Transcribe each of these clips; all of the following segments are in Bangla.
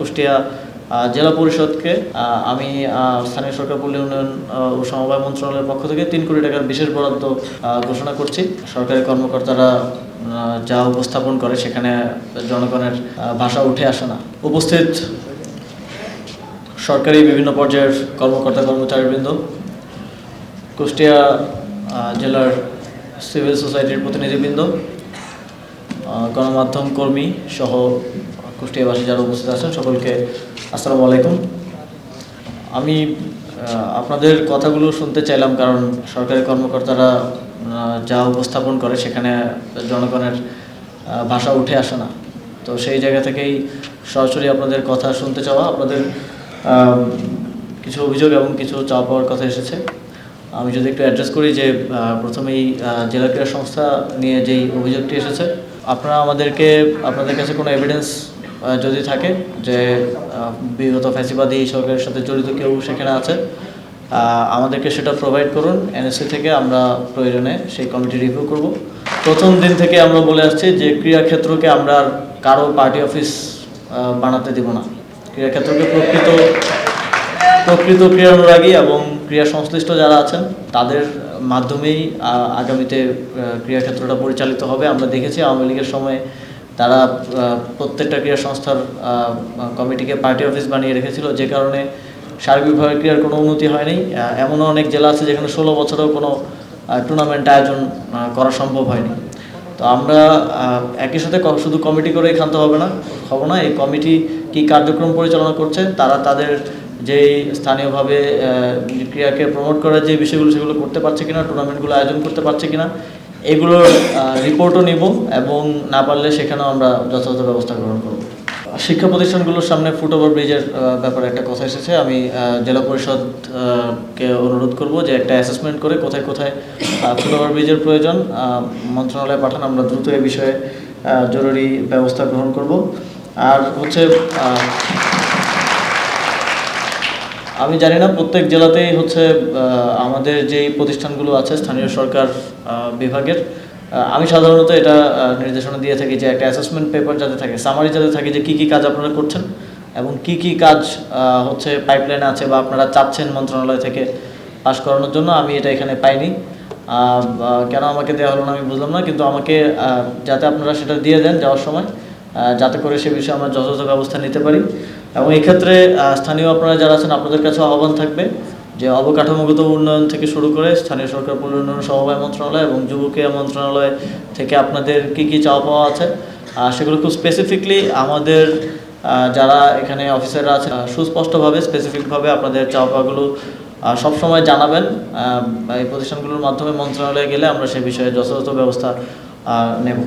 কুষ্টিয়া জেলা পরিষদকে আমি স্থানীয় সরকার পল্লী উন্নয়ন ও সমবায় মন্ত্রণালয়ের পক্ষ থেকে 3 কোটি টাকার বিশেষ বরাদ্দ ঘোষণা করছি। সরকারি কর্মকর্তারা যা উপস্থাপন করে সেখানে জনগণের ভাষা উঠে আসে না। উপস্থিত সরকারি বিভিন্ন পর্যায়ের কর্মকর্তা কর্মচারীবৃন্দ, কুষ্টিয়া জেলার সিভিল সোসাইটির প্রতিনিধিবৃন্দ, গণমাধ্যম কর্মী সহ কুষ্টিয়াবাসী যারা উপস্থিত আছেন সকলকে আসসালামু আলাইকুম। আমি আপনাদের কথাগুলো শুনতে চাইলাম কারণ সরকারি কর্মকর্তারা যা উপস্থাপন করে সেখানে জনগণের ভাষা উঠে আসে না। তো সেই জায়গা থেকেই সরাসরি আপনাদের কথা শুনতে চাওয়া। আপনাদের কিছু অভিযোগ এবং কিছু চাওয়া পাওয়ার কথা এসেছে। আমি যদি একটু অ্যাড্রেস করি যে প্রথমেই জেলা ক্রীড়া সংস্থা নিয়ে যেই অভিযোগটি এসেছে, আপনারা আপনাদের কাছে কোনো এভিডেন্স যদি থাকে যে বিগত ফ্যাসিবাদী সরকারের সাথে জড়িত কেউ সেখানে আছে, আমাদেরকে সেটা প্রোভাইড করুন। এনএসসি থেকে আমরা প্রয়োজনে সেই কমিটি রিভিউ করব। প্রথম দিন থেকে আমরা বলে আসছি যে ক্রীড়াক্ষেত্রকে আমরা কারো পার্টি অফিস বানাতে দিব না। ক্রীড়াক্ষেত্রকে প্রকৃত ক্রীড়া অনুরাগী এবং ক্রীড়া সংশ্লিষ্ট যারা আছেন তাদের মাধ্যমেই আগামীতে ক্রীড়াক্ষেত্রটা পরিচালিত হবে। আমরা দেখেছি আওয়ামী লীগের সময় তারা প্রত্যেকটা ক্রীড়া সংস্থার কমিটিকে পার্টি অফিস বানিয়ে রেখেছিল, যে কারণে সার্বিকভাবে ক্রীড়ার কোনো উন্নতি হয়নি। এমনও অনেক জেলা আছে যেখানে 16 বছরেও কোনো টুর্নামেন্ট আয়োজন করা সম্ভব হয়নি। তো আমরা একই সাথে শুধু কমিটি করেই ক্ষান্ত হব না। এই কমিটি কি কার্যক্রম পরিচালনা করছে, তারা তাদের যেই স্থানীয়ভাবে ক্রীড়াকে প্রমোট করার যে বিষয়গুলো সেগুলো করতে পারছে কিনা, টুর্নামেন্টগুলো আয়োজন করতে পারছে কিনা, এগুলোর রিপোর্টও নিব এবং না পারলে সেখানেও আমরা যথাযথ ব্যবস্থা গ্রহণ করব। শিক্ষা প্রতিষ্ঠানগুলোর সামনে ফুটওভার ব্রিজের ব্যাপারে একটা কথা এসেছে। আমি জেলা পরিষদকে অনুরোধ করব যে একটা অ্যাসেসমেন্ট করে কোথায় কোথায় ফুটওভার ব্রিজের প্রয়োজন মন্ত্রণালয়ে পাঠান। আমরা দ্রুত এই বিষয়ে জরুরি ব্যবস্থা গ্রহণ করব। আর হচ্ছে আমি জানি না প্রত্যেক জেলাতেই হচ্ছে আমাদের যেই প্রতিষ্ঠানগুলো আছে স্থানীয় সরকার বিভাগের, আমি সাধারণত এটা নির্দেশনা দিয়ে থাকি যে একটা অ্যাসেসমেন্ট পেপার যাতে থাকে, সামারি যাতে থাকে যে কী কী কাজ আপনারা করছেন এবং কী কী কাজ হচ্ছে পাইপলাইনে আছে বা আপনারা চাচ্ছেন মন্ত্রণালয় থেকে পাস করানোর জন্য। আমি এটা এখানে পাইনি, কেন আমাকে দেওয়া হলো না আমি বুঝলাম না, কিন্তু আমাকে যাতে আপনারা সেটা দিয়ে দেন যাওয়ার সময়, যাতে করে সে বিষয়ে আমরা যথাযথ ব্যবস্থা নিতে পারি। এবং এই ক্ষেত্রে স্থানীয় আপনারা যারা আছেন আপনাদের কাছেও আহ্বান থাকবে যে অবকাঠামোগত উন্নয়ন থেকে শুরু করে স্থানীয় সরকার পল্লী উন্নয়ন সমবায় মন্ত্রণালয় এবং যুব ক্রীড়া মন্ত্রণালয় থেকে আপনাদের কী কী চাওয়া পাওয়া আছে সেগুলো খুব স্পেসিফিকলি আমাদের যারা এখানে অফিসাররা আছে সুস্পষ্টভাবে স্পেসিফিকভাবে আপনাদের চাওয়া পাওয়াগুলো সবসময় জানাবেন। এই প্রতিষ্ঠানগুলোর মাধ্যমে মন্ত্রণালয়ে গেলে আমরা সে বিষয়ে যথাযথ ব্যবস্থা নেব।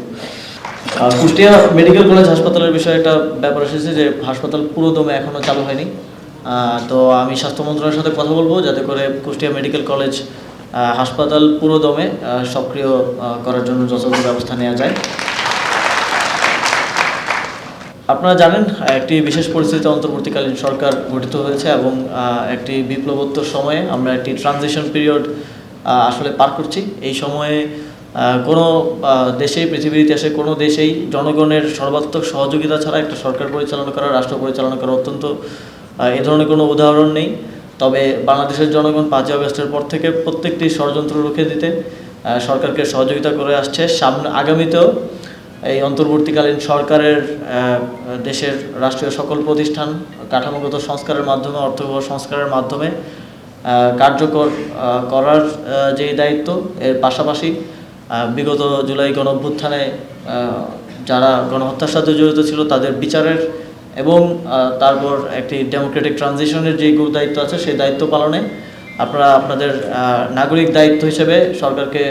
কুষ্টিয়া মেডিকেল কলেজ হাসপাতালের বিষয়ে একটা ব্যাপার এসেছে যে হাসপাতাল পুরো দমে এখনও চালু হয়নি। তো আমি স্বাস্থ্য মন্ত্রণালয়ের সাথে কথা বলবো যাতে করে কুষ্টিয়া মেডিকেল কলেজ হাসপাতাল পুরো দমে সক্রিয় করার জন্য যথাযথ ব্যবস্থা নেওয়া যায়। আপনারা জানেন একটি বিশেষ পরিস্থিতিতে অন্তর্বর্তীকালীন সরকার গঠিত হয়েছে এবং একটি বিপ্লবোত্তর সময়ে আমরা একটি ট্রানজিশন পিরিয়ড আসলে পার করছি। এই সময়ে কোনো দেশেই, পৃথিবীর ইতিহাসে কোনো দেশেই জনগণের সর্বাত্মক সহযোগিতা ছাড়া একটা সরকার পরিচালনা করা, রাষ্ট্র পরিচালনা করা অত্যন্ত এ ধরনের কোনো উদাহরণ নেই। তবে বাংলাদেশের জনগণ 5ই আগস্টের পর থেকে প্রত্যেকটি ষড়যন্ত্র রুখে দিতে সরকারকে সহযোগিতা করে আসছে। আগামীতেও এই অন্তর্বর্তীকালীন সরকারের দেশের রাষ্ট্রীয় সকল প্রতিষ্ঠান কাঠামোগত সংস্কারের মাধ্যমে, অর্থবহ সংস্কারের মাধ্যমে কার্যকর করার যেই দায়িত্ব, এর পাশাপাশি বিগত জুলাই গণঅভ্যুত্থানে যারা গণহত্যার সাথে জড়িত ছিল তাদের বিচারের এবং তারপর একটি ডেমোক্রেটিক ট্রানজিশনের যে দায়িত্ব আছে সেই দায়িত্ব পালনে আপনারা আপনাদের নাগরিক দায়িত্ব হিসেবে সরকারকে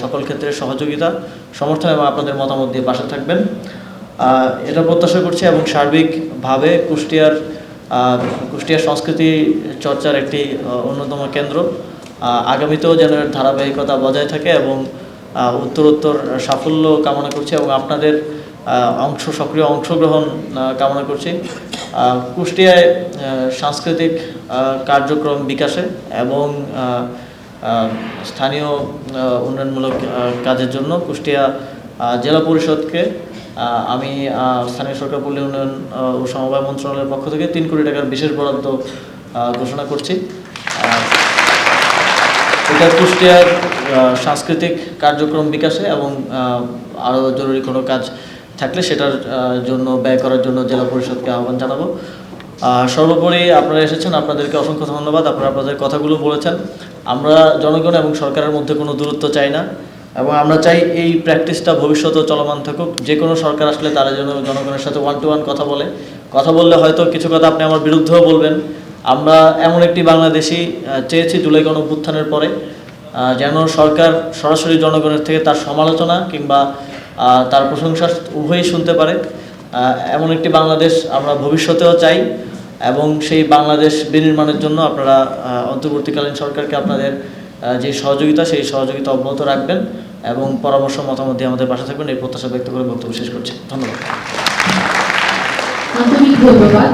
সকল ক্ষেত্রে সহযোগিতা, সমর্থন এবং আপনাদের মতামত দিয়ে পাশে থাকবেন এটা প্রত্যাশা করছি। এবং সার্বিকভাবে কুষ্টিয়ার সংস্কৃতি চর্চার একটি অন্যতম কেন্দ্র আগামীতেও যেন ধারাবাহিকতা বজায় থাকে এবং উত্তরোত্তর সাফল্য কামনা করছি এবং আপনাদের সক্রিয় অংশগ্রহণ কামনা করছি কুষ্টিয়ায় সাংস্কৃতিক কার্যক্রম বিকাশে এবং স্থানীয় উন্নয়নমূলক কাজের জন্য কুষ্টিয়া জেলা পরিষদকে আমি স্থানীয় সরকার পল্লী উন্নয়ন ও সমবায় মন্ত্রণালয়ের পক্ষ থেকে 3 কোটি টাকার বিশেষ বরাদ্দ ঘোষণা করছি। এটা কুষ্টিয়ার সাংস্কৃতিক কার্যক্রম বিকাশে এবং আরও জরুরি কোনো কাজ থাকলে সেটার জন্য ব্যয় করার জন্য জেলা পরিষদকে আহ্বান জানাবো। সর্বোপরি আপনারা এসেছেন, আপনাদেরকে অসংখ্য ধন্যবাদ। আপনারা আপনাদের কথাগুলো বলেছেন। আমরা জনগণ এবং সরকারের মধ্যে কোনো দূরত্ব চাই না এবং আমরা চাই এই প্র্যাকটিসটা ভবিষ্যতেও চলমান থাকুক। যে কোনো সরকার আসলে তারা যেন জনগণের সাথে 1 to 1 কথা বললে হয়তো কিছু কথা আপনি আমার বিরুদ্ধেও বলবেন। আমরা এমন একটি বাংলাদেশই চেয়েছি জুলাই গণঅভ্যুত্থানের পরে, যেন সরকার সরাসরি জনগণের থেকে তার সমালোচনা কিংবা তার প্রশংসা উভয়ই শুনতে পারে। এমন একটি বাংলাদেশ আমরা ভবিষ্যতেও চাই এবং সেই বাংলাদেশ বিনির্মাণের জন্য আপনারা অন্তর্বর্তীকালীন সরকারকে আপনাদের যে সহযোগিতা সেই সহযোগিতা অব্যাহত রাখবেন এবং পরামর্শ মতামত দিয়ে আমাদের পাশে থাকবেন, এই প্রত্যাশা ব্যক্ত করে বক্তব্য শেষ করছি। ধন্যবাদ। আন্তরিক ধন্যবাদ।